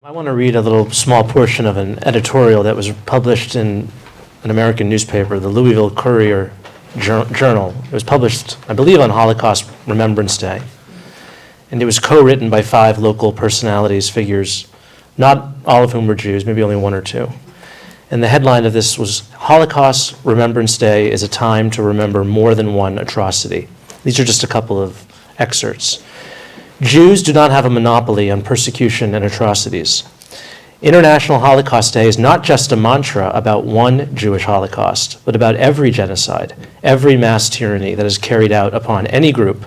I want to read a little small portion of an editorial that was published in an American newspaper, the Louisville Courier Journal. It was published, I believe, on Holocaust Remembrance Day. And it was co-written by 5 local personalities, figures, not all of whom were Jews, maybe only 1 or 2. And the headline of this was, Holocaust Remembrance Day is a time to remember more than one atrocity. These are just a couple of excerpts. Jews do not have a monopoly on persecution and atrocities. International Holocaust Day is not just a mantra about one Jewish Holocaust, but about every genocide, every mass tyranny that is carried out upon any group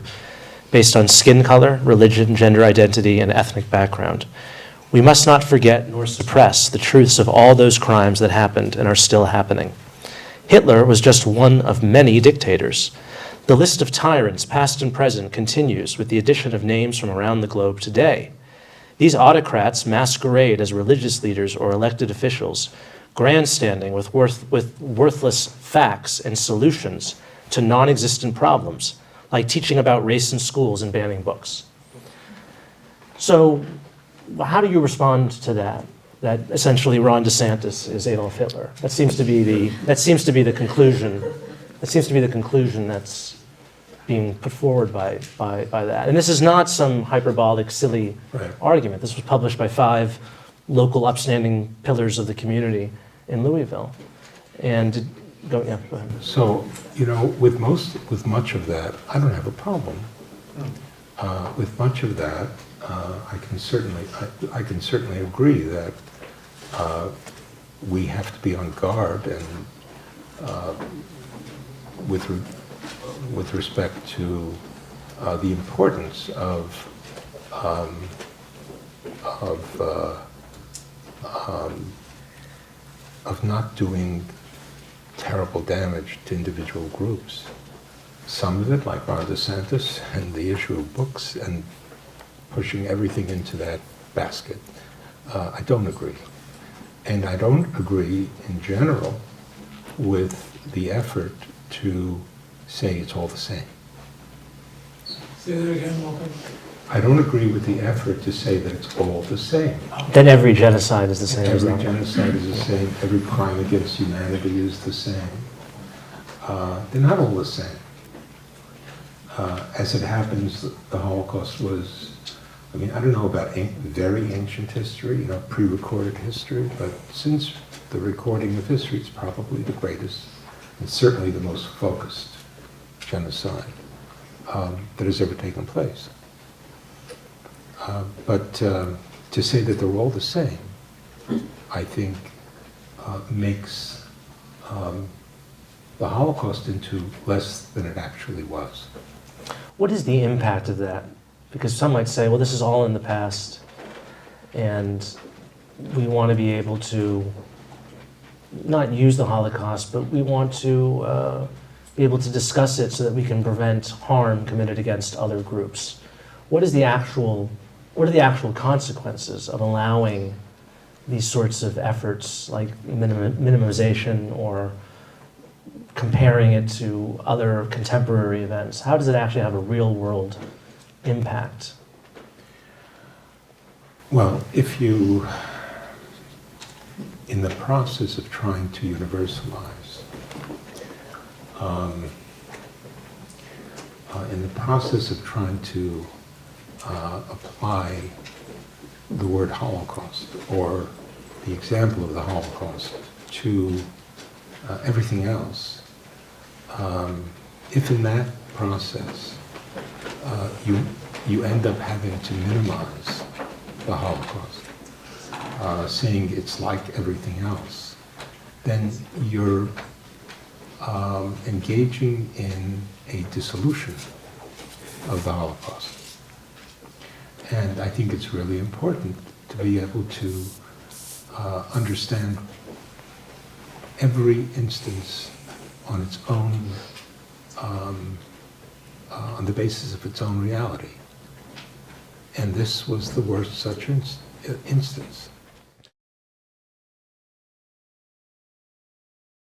based on skin color, religion, gender identity, and ethnic background. We must not forget nor suppress the truths of all those crimes that happened and are still happening. Hitler was just one of many dictators. The list of tyrants, past and present, continues with the addition of names from around the globe today. These autocrats masquerade as religious leaders or elected officials, grandstanding with worthless facts and solutions to non-existent problems, like teaching about race in schools and banning books. So, how do you respond to that? That essentially Ron DeSantis is Adolf Hitler. That seems to be the conclusion. That seems to be the conclusion that's being put forward by that. And this is not some hyperbolic, silly argument. This was published by 5 local upstanding pillars of the community in Louisville. And go ahead. So, with much of that, I don't have a problem. With much of that, I can certainly agree that we have to be on guard and with respect to the importance of not doing terrible damage to individual groups. Some of it, like Ron DeSantis and the issue of books and pushing everything into that basket, I don't agree. And I don't agree in general with the effort to say it's all the same. Say that again, Malcolm. I don't agree with the effort to say that it's all the same. Then every genocide is the same. Every genocide is the same. Every crime against humanity is the same. They're not all the same. As it happens, the Holocaust was, I don't know about very ancient history, pre-recorded history, but since the recording of history, it's probably the greatest and certainly the most focused genocide that has ever taken place. But to say that they're all the same, I think makes the Holocaust into less than it actually was. What is the impact of that? Because some might say, well, this is all in the past, and we want to be able to not use the Holocaust, but we want to be able to discuss it so that we can prevent harm committed against other groups. What are the actual consequences of allowing these sorts of efforts, like minimization or comparing it to other contemporary events? How does it actually have a real-world impact? Well, if you, in the process of trying to universalize, in the process of trying to apply the word Holocaust or the example of the Holocaust to everything else, if in that process you end up having to minimize the Holocaust, saying it's like everything else, then you're engaging in a dissolution of the Holocaust. And I think it's really important to be able to understand every instance on its own, on the basis of its own reality. And this was the worst such instance.